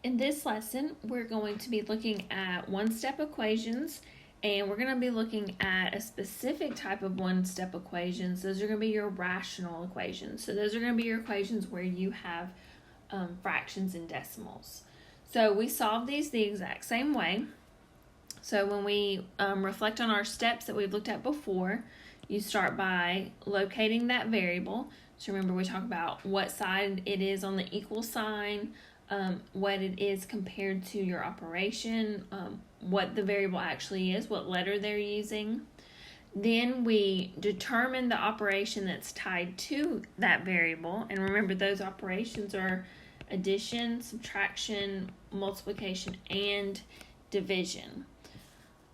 In this lesson, we're going to be looking at one-step equations, and we're going to be looking at a specific type of one-step equations. Those are going to be your rational equations. So those are going to be your equations where you have fractions and decimals. So we solve these the exact same way. So when we reflect on our steps that we've looked at before, you start by locating that variable. So remember, we talk about what side it is on the equal sign, what it is compared to your operation, what the variable actually is, what letter they're using. Then we determine the operation that's tied to that variable. And remember, those operations are addition, subtraction, multiplication, and division.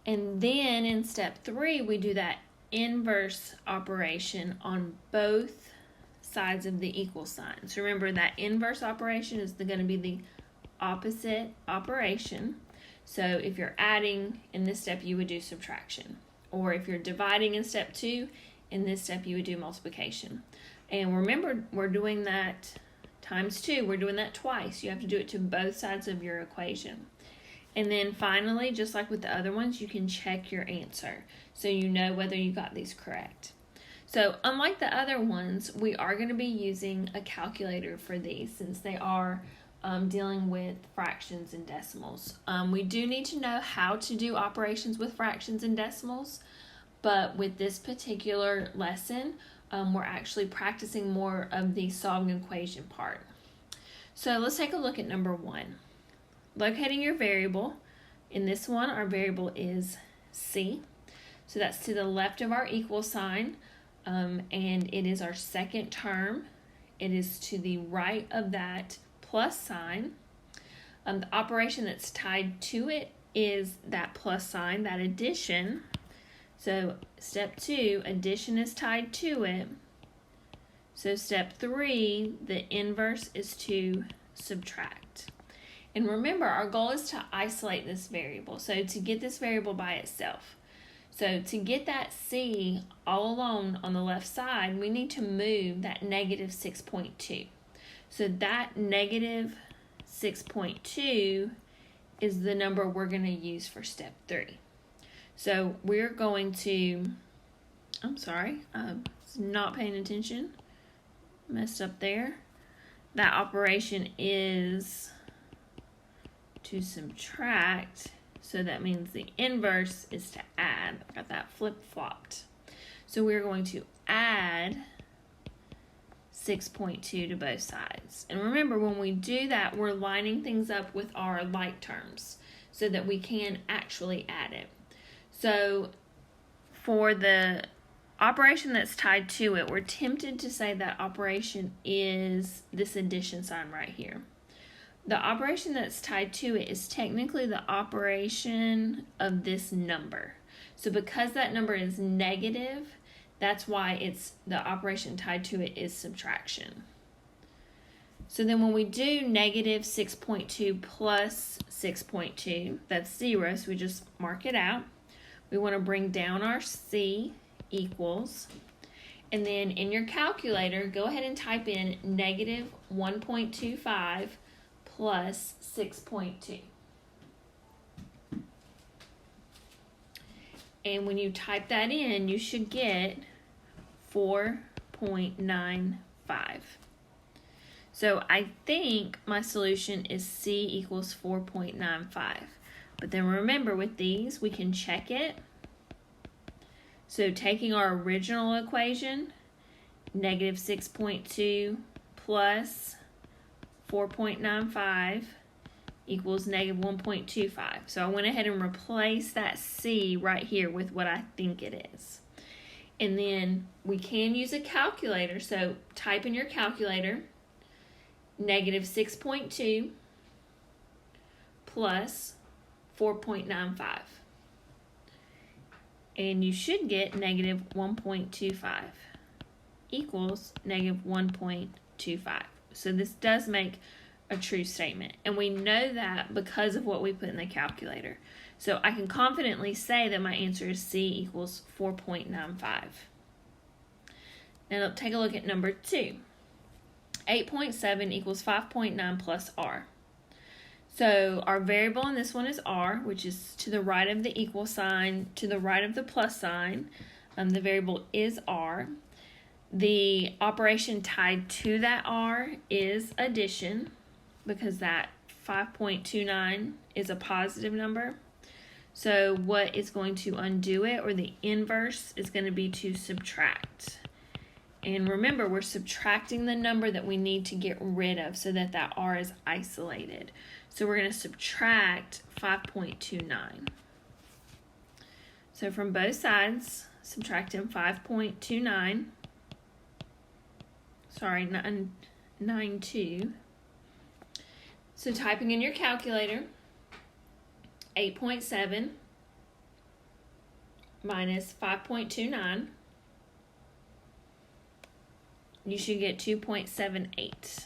And then in step 3, we do that inverse operation on both sides of the equal sign. So remember, that inverse operation is going to be the opposite operation. So if you're adding, in this step you would do subtraction. Or if you're dividing in step 2, in this step you would do multiplication. And remember, we're doing that times 2. We're doing that twice. You have to do it to both sides of your equation. And then finally, just like with the other ones, you can check your answer so you know whether you got these correct. So unlike the other ones, we are going to be using a calculator for these since they are dealing with fractions and decimals. We do need to know how to do operations with fractions and decimals, but with this particular lesson, we're actually practicing more of the solving equation part. So let's take a look at number 1. Locating your variable. In this one, our variable is c. So that's to the left of our equal sign. And it is our second term. It is to the right of that plus sign. The operation that's tied to it is that plus sign, that addition. So step 2, addition is tied to it. So step 3, the inverse is to subtract. And remember, our goal is to isolate this variable. So to get this variable by itself. So to get that c all alone on the left side, we need to move that negative 6.2. So that negative 6.2 is the number we're going to use for step 3. So we're going to, not paying attention, messed up there. That operation is to subtract. So that means the inverse is to add. I got that flip-flopped. So we're going to add 6.2 to both sides. And remember, when we do that, we're lining things up with our like terms so that we can actually add it. So for the operation that's tied to it, we're tempted to say that operation is this addition sign right here. The operation that's tied to it is technically the operation of this number. So because that number is negative, that's why it's the operation tied to it is subtraction. So then when we do negative 6.2 plus 6.2, that's 0, so we just mark it out. We want to bring down our c equals. And then in your calculator, go ahead and type in negative 1.25 plus 6.2. And when you type that in, you should get 4.95. So I think my solution is c equals 4.95. But then remember, with these, we can check it. So taking our original equation, negative 6.2 plus 4.95 equals negative 1.25. So I went ahead and replaced that c right here with what I think it is. And then we can use a calculator. So type in your calculator, negative 6.2 plus 4.95. And you should get negative 1.25 equals negative 1.25. So this does make a true statement. And we know that because of what we put in the calculator. So I can confidently say that my answer is c equals 4.95. Now take a look at number 2. 8.7 equals 5.9 plus r. So our variable in this one is r, which is to the right of the equal sign, to the right of the plus sign. The variable is r. The operation tied to that r is addition, because that 5.29 is a positive number. So what is going to undo it, or the inverse, is going to be to subtract. And remember, we're subtracting the number that we need to get rid of so that that r is isolated. So we're going to subtract 5.29. So from both sides, subtracting 5.29, sorry, 992. So typing in your calculator, 8.7 minus 5.29, you should get 2.78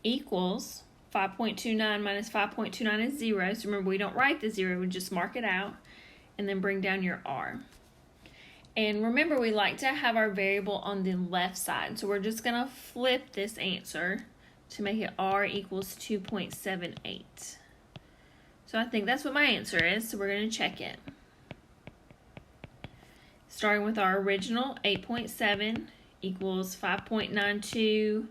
equals 5.29 minus 5.29 is 0. So remember, we don't write the 0, we just mark it out and then bring down your r. And remember, we like to have our variable on the left side. So we're just going to flip this answer to make it r equals 2.78. So I think that's what my answer is. So we're going to check it. Starting with our original 8.7 equals 5.92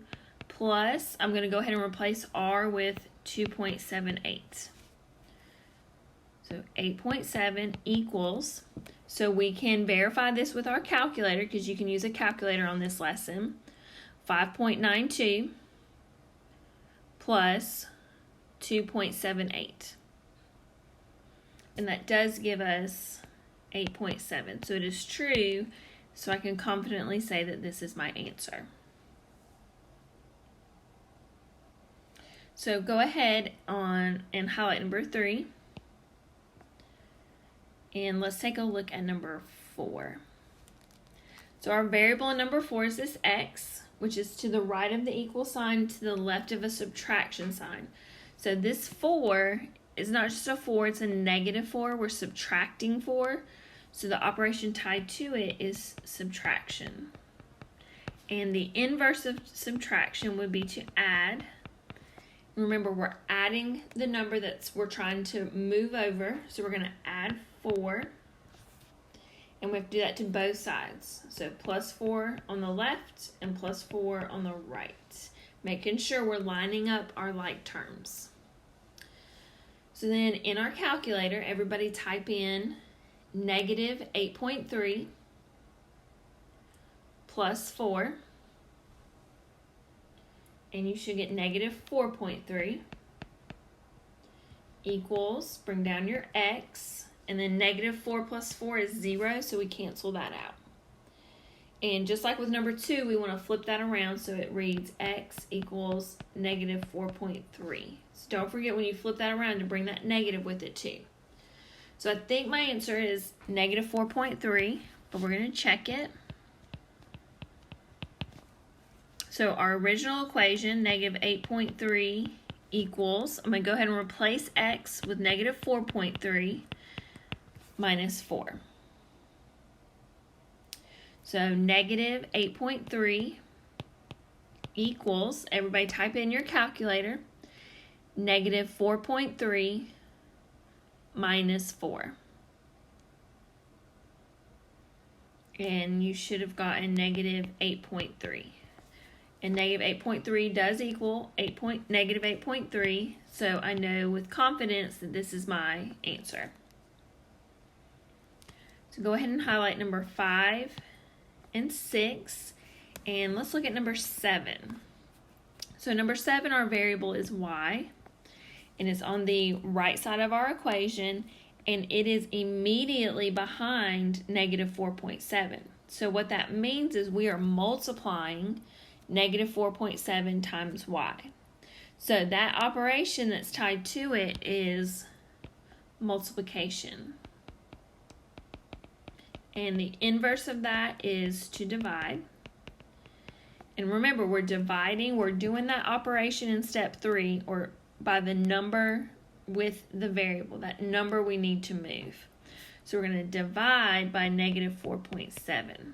plus, I'm going to go ahead and replace r with 2.78. So 8.7 equals, so we can verify this with our calculator, because you can use a calculator on this lesson, 5.92 plus 2.78. And that does give us 8.7. So it is true, so I can confidently say that this is my answer. So go ahead and highlight number 3. And let's take a look at number 4. So our variable in number 4 is this x, which is to the right of the equal sign, to the left of a subtraction sign. So this 4 is not just a 4, it's a negative 4. We're subtracting 4. So the operation tied to it is subtraction. And the inverse of subtraction would be to add. Remember, we're adding the number we're trying to move over. So we're going to add 4. And we have to do that to both sides. So plus 4 on the left and plus 4 on the right. Making sure we're lining up our like terms. So then in our calculator, everybody type in negative 8.3 plus 4. And you should get negative 4.3 equals, bring down your x, and then negative 4 plus 4 is 0, so we cancel that out. And just like with number 2, we want to flip that around so it reads x equals negative 4.3. So don't forget, when you flip that around, to bring that negative with it too. So I think my answer is negative 4.3, but we're going to check it. So our original equation, negative 8.3 equals, I'm going to go ahead and replace x with negative 4.3 minus 4. So negative 8.3 equals, everybody type in your calculator, negative 4.3 minus 4. And you should have gotten negative 8.3. And negative 8.3 does equal negative 8.3, so I know with confidence that this is my answer. So go ahead and highlight number 5 and 6, and let's look at number 7. So number 7, our variable is y, and it's on the right side of our equation, and it is immediately behind negative 4.7. So what that means is we are multiplying negative 4.7 times y. So that operation that's tied to it is multiplication. And the inverse of that is to divide. And remember, we're dividing, we're doing that operation in step 3, or by the number with the variable, that number we need to move. So we're going to divide by negative 4.7.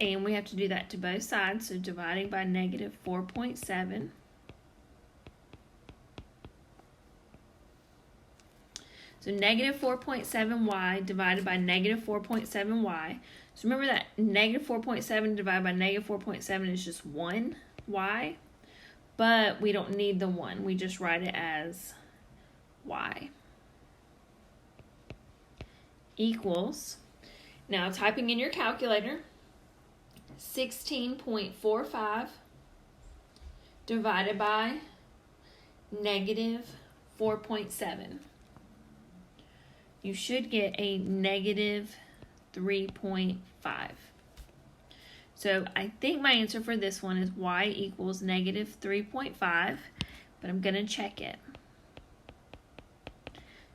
And we have to do that to both sides, so dividing by negative 4.7. So negative 4.7y divided by negative 4.7y. So remember that negative 4.7 divided by negative 4.7 is just 1y. But we don't need the 1. We just write it as y. Equals, now typing in your calculator, 16.45 divided by negative 4.7. You should get a negative 3.5. So I think my answer for this one is y equals negative 3.5, but I'm going to check it.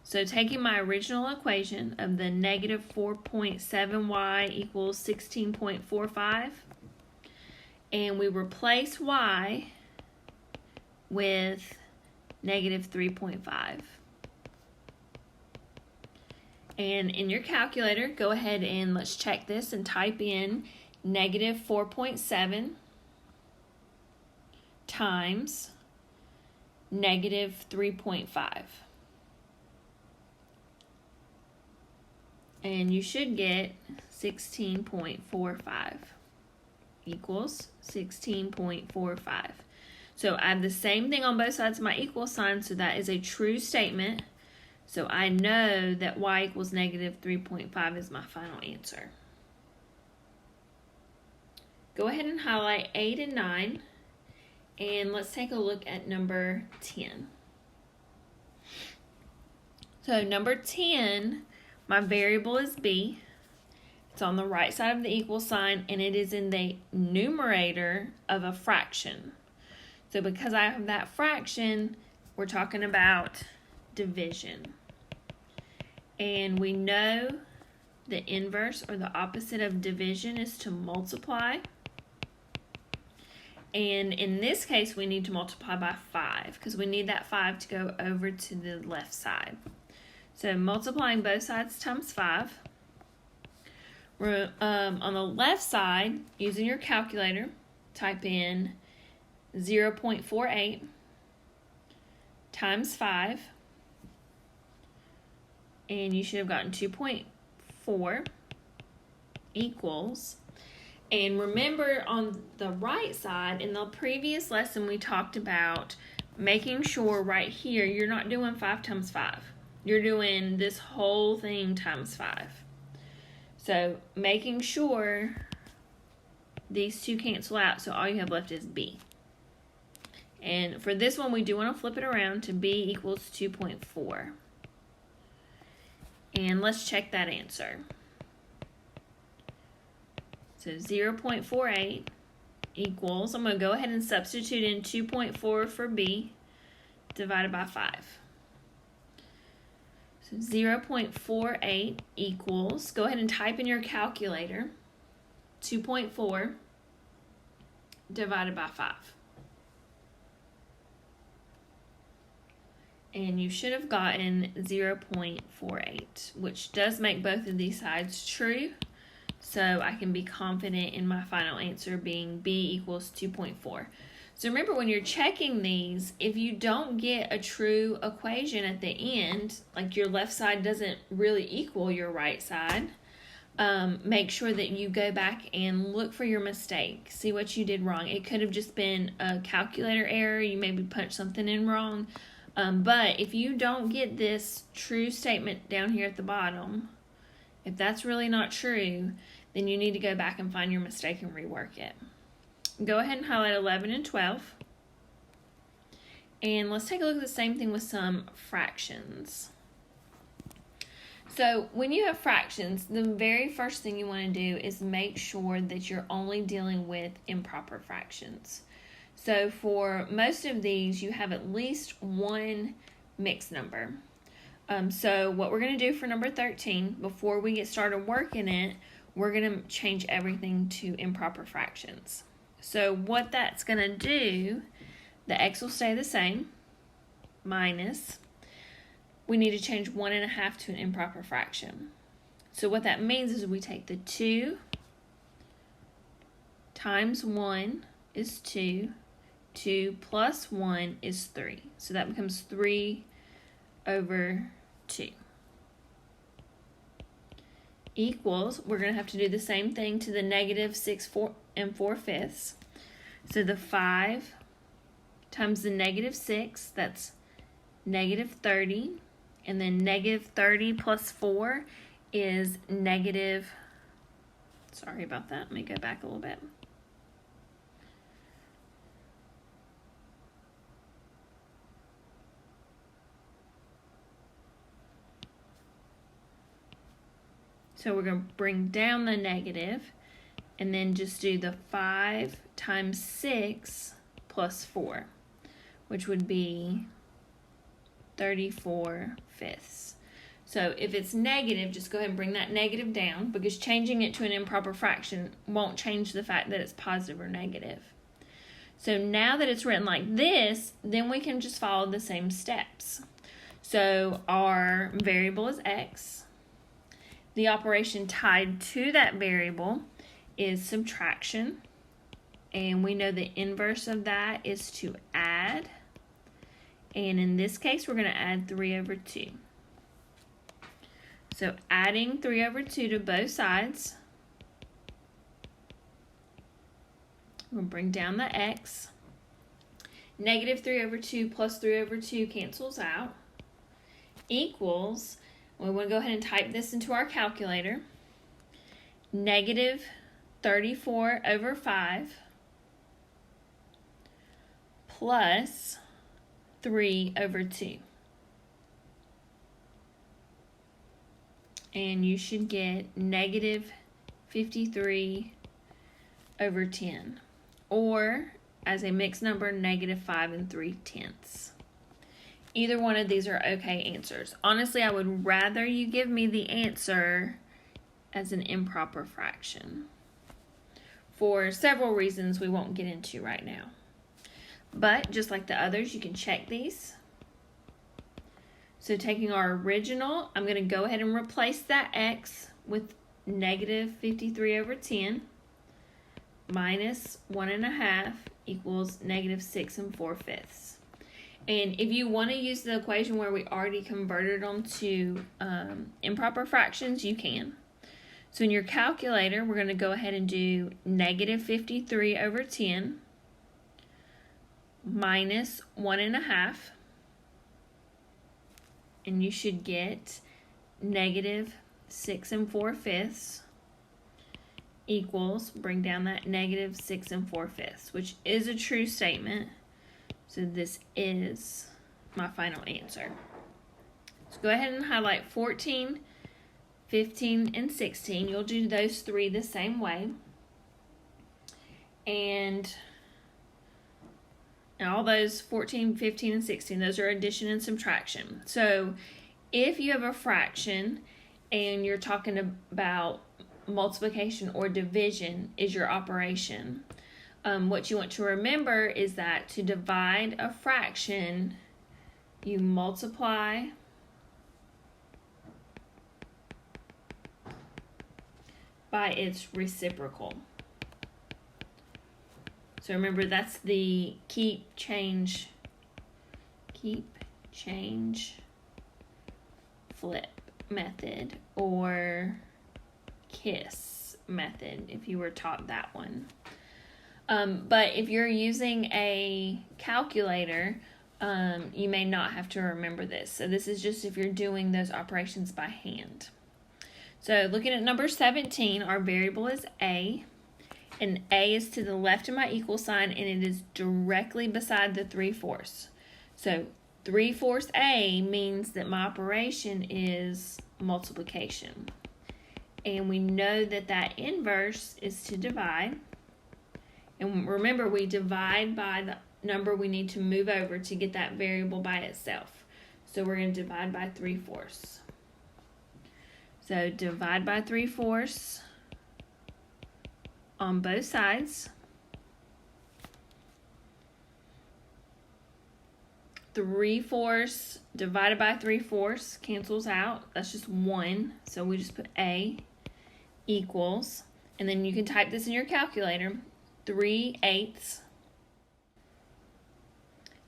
So taking my original equation of the negative 4.7y equals 16.45, and we replace y with negative 3.5. And in your calculator, go ahead and let's check this and type in negative 4.7 times negative 3.5. And you should get 16.45 equals 16.45. So I have the same thing on both sides of my equal sign, so that is a true statement. So I know that y equals negative 3.5 is my final answer. Go ahead and highlight 8 and 9, and let's take a look at number 10. So number 10, my variable is b. It's on the right side of the equal sign, and it is in the numerator of a fraction. So because I have that fraction, we're talking about division. And we know the inverse or the opposite of division is to multiply. And in this case, we need to multiply by 5 because we need that 5 to go over to the left side. So multiplying both sides times 5. We're, on the left side, using your calculator, type in 0.48 times 5. And you should have gotten 2.4 equals. And remember, on the right side, in the previous lesson, we talked about making sure right here you're not doing 5 times 5. You're doing this whole thing times 5. So making sure these two cancel out, so all you have left is b. And for this one, we do want to flip it around to b equals 2.4. And let's check that answer. So 0.48 equals, I'm going to go ahead and substitute in 2.4 for b divided by 5. So 0.48 equals, go ahead and type in your calculator, 2.4 divided by 5. And you should have gotten 0.48, which does make both of these sides true. So I can be confident in my final answer being b equals 2.4. So remember, when you're checking these, if you don't get a true equation at the end, like your left side doesn't really equal your right side, make sure that you go back and look for your mistake. See what you did wrong. It could have just been a calculator error. You maybe punched something in wrong. But if you don't get this true statement down here at the bottom, if that's really not true, then you need to go back and find your mistake and rework it. Go ahead and highlight 11 and 12. And let's take a look at the same thing with some fractions. So when you have fractions, the very first thing you want to do is make sure that you're only dealing with improper fractions. So for most of these, you have at least one mixed number. So what we're going to do for number 13, before we get started working it, we're going to change everything to improper fractions. So what that's going to do, the x will stay the same, minus, we need to change 1.5 to an improper fraction. So what that means is we take the 2 times 1 is 2, 2 plus 1 is 3. So that becomes 3 over 2. equals, we're going to have to do the same thing to the negative 6 4/5. So the 5 times the negative 6, that's negative 30. And then negative 30 plus 4 is negative, sorry about that, let me go back a little bit. So we're going to bring down the negative and then just do the 5 times 6 plus 4, which would be 34/5. So if it's negative, just go ahead and bring that negative down, because changing it to an improper fraction won't change the fact that it's positive or negative. So now that it's written like this, then we can just follow the same steps. So our variable is x. The operation tied to that variable is subtraction. And we know the inverse of that is to add. And in this case, we're going to add 3/2. So adding 3/2 to both sides, we'll bring down the x. Negative 3/2 plus 3/2 cancels out. Equals, we want to go ahead and type this into our calculator. Negative 34/5 plus 3/2. And you should get negative 53/10. Or, as a mixed number, negative 5 3/10. Either one of these are okay answers. Honestly, I would rather you give me the answer as an improper fraction, for several reasons we won't get into right now. But just like the others, you can check these. So taking our original, I'm going to go ahead and replace that x with negative 53/10 minus 1.5 equals negative 6 4/5. And if you want to use the equation where we already converted them to improper fractions, you can. So in your calculator, we're going to go ahead and do negative 53/10 minus 1.5. And you should get negative 6 4/5 equals, bring down that negative 6 4/5, which is a true statement. So this is my final answer. So go ahead and highlight 14, 15, and 16. You'll do those three the same way. And all those 14, 15, and 16, those are addition and subtraction. So if you have a fraction and you're talking about multiplication or division is your operation, what you want to remember is that to divide a fraction, you multiply by its reciprocal. So remember, that's the keep, change, flip method, or KISS method if you were taught that one. But if you're using a calculator, you may not have to remember this. So this is just if you're doing those operations by hand. So looking at number 17, our variable is a. And a is to the left of my equal sign, and it is directly beside the 3/4. So 3/4 a means that my operation is multiplication. And we know that that inverse is to divide. And remember, we divide by the number we need to move over to get that variable by itself. So we're going to divide by 3/4. So divide by 3/4 on both sides. 3/4 divided by 3/4 cancels out. That's just 1. So we just put a equals. And then you can type this in your calculator. 3/8,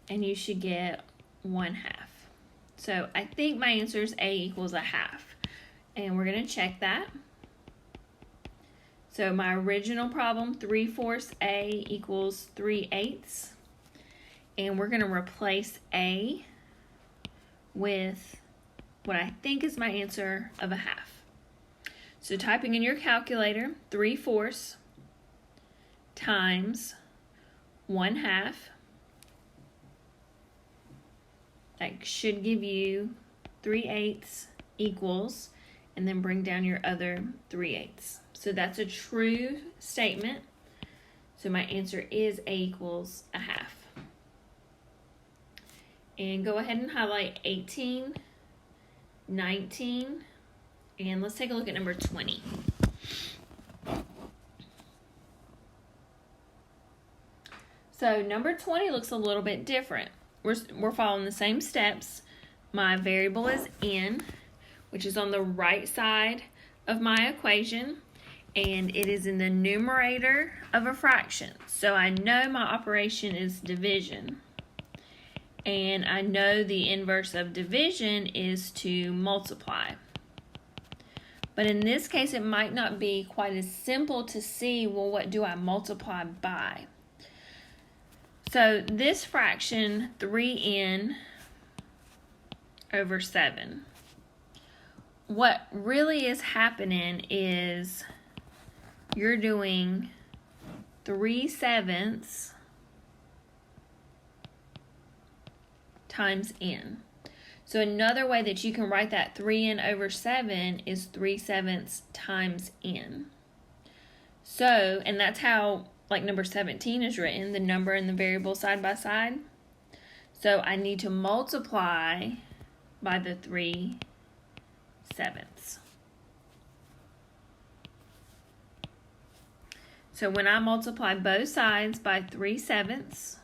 and you should get 1/2. So I think my answer is a equals 1/2, and we're going to check that. So my original problem, 3/4 A equals 3/8. And we're going to replace A with what I think is my answer of 1/2. So typing in your calculator, 3/4 times 1/2. That should give you 3/8 equals, and then bring down your other 3/8. So that's a true statement. So my answer is A equals 1/2. And go ahead and highlight 18, 19, and let's take a look at number 20. So number 20 looks a little bit different. We're following the same steps. My variable is n, which is on the right side of my equation, and it is in the numerator of a fraction. So I know my operation is division, and I know the inverse of division is to multiply. But in this case, it might not be quite as simple to see, well, what do I multiply by? So this fraction, 3n over 7, what really is happening is you're doing 3/7 times n. So another way that you can write that 3n over 7 is 3/7 times n. So, and that's how like number 17 is written, the number and the variable side by side. So I need to multiply by the 3/7. So when I multiply both sides by 3/7,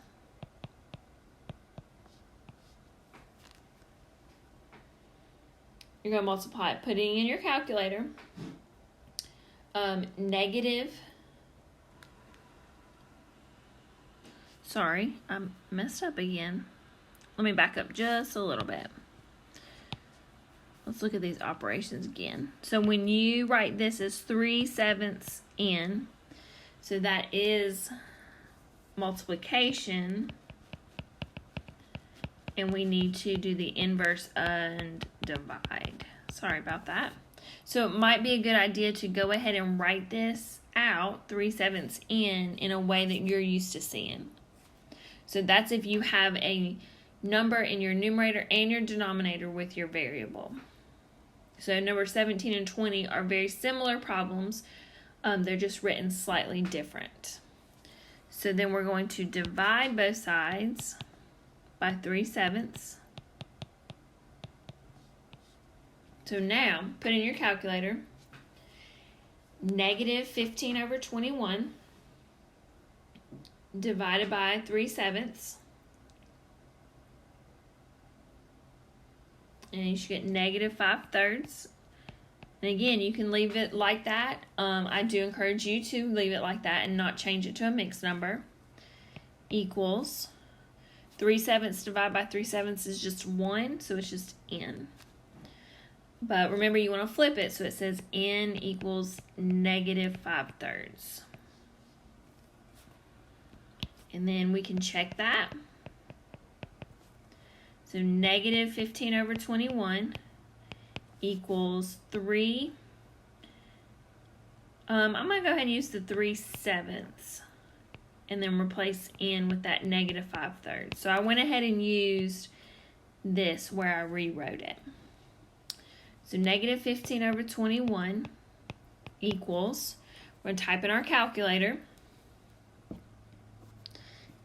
you're going to multiply it, putting in your calculator, sorry, I messed up again. Let me back up just a little bit. Let's look at these operations again. So when you write this as 3/7 n, so that is multiplication, and we need to do the inverse and divide. Sorry about that. So it might be a good idea to go ahead and write this out, 3/7 n, in a way that you're used to seeing. So that's if you have a number in your numerator and your denominator with your variable. So number 17 and 20 are very similar problems. They're just written slightly different. So then we're going to divide both sides by 3/7. So now, put in your calculator, -15 over 21 divided by 3/7. And you should get -5/3. And again, you can leave it like that. I do encourage you to leave it like that and not change it to a mixed number. Equals 3/7 divided by 3/7 is just 1, so it's just n. But remember, you want to flip it so it says n equals -5/3. And then we can check that. So -15 over 21 equals 3. I'm going to go ahead and use the 3/7 and then replace n with that -5/3. So I went ahead and used this where I rewrote it. So -15 over 21 equals, we're going to type in our calculator,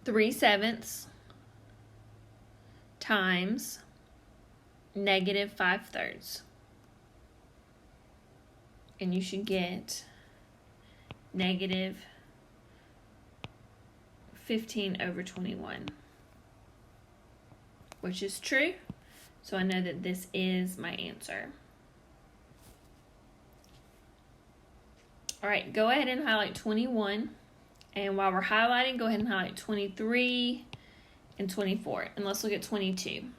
3/7 times -5/3. And you should get -15 over 21, which is true. So I know that this is my answer. All right, go ahead and highlight 21. And while we're highlighting, go ahead and highlight 23 and 24. And let's look at 22.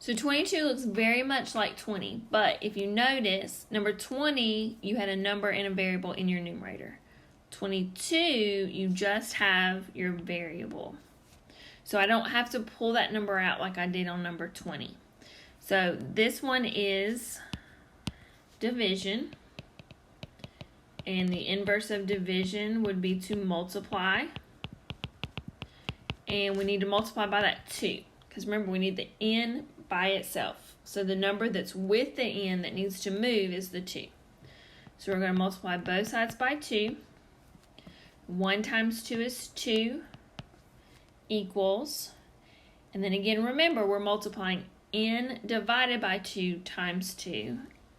So 22 looks very much like 20, but if you notice, number 20, you had a number and a variable in your numerator. 22, you just have your variable. So I don't have to pull that number out like I did on number 20. So this one is division. And the inverse of division would be to multiply. And we need to multiply by that 2. Because remember, we need the n by itself. So the number that's with the n that needs to move is the 2. So we're going to multiply both sides by 2. 1 times 2 is 2 equals, and then again, remember, we're multiplying n divided by 2 times 2,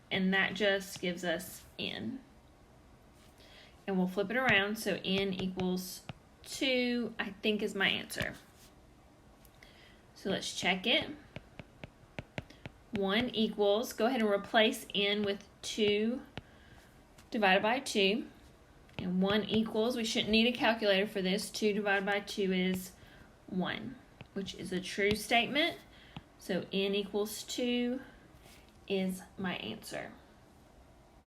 and that just gives us n. And we'll flip it around, so n equals 2, I think is my answer. So let's check it. 1 equals, go ahead and replace n with 2 divided by 2. And 1 equals, we shouldn't need a calculator for this. 2 divided by 2 is 1, which is a true statement. So n equals 2 is my answer.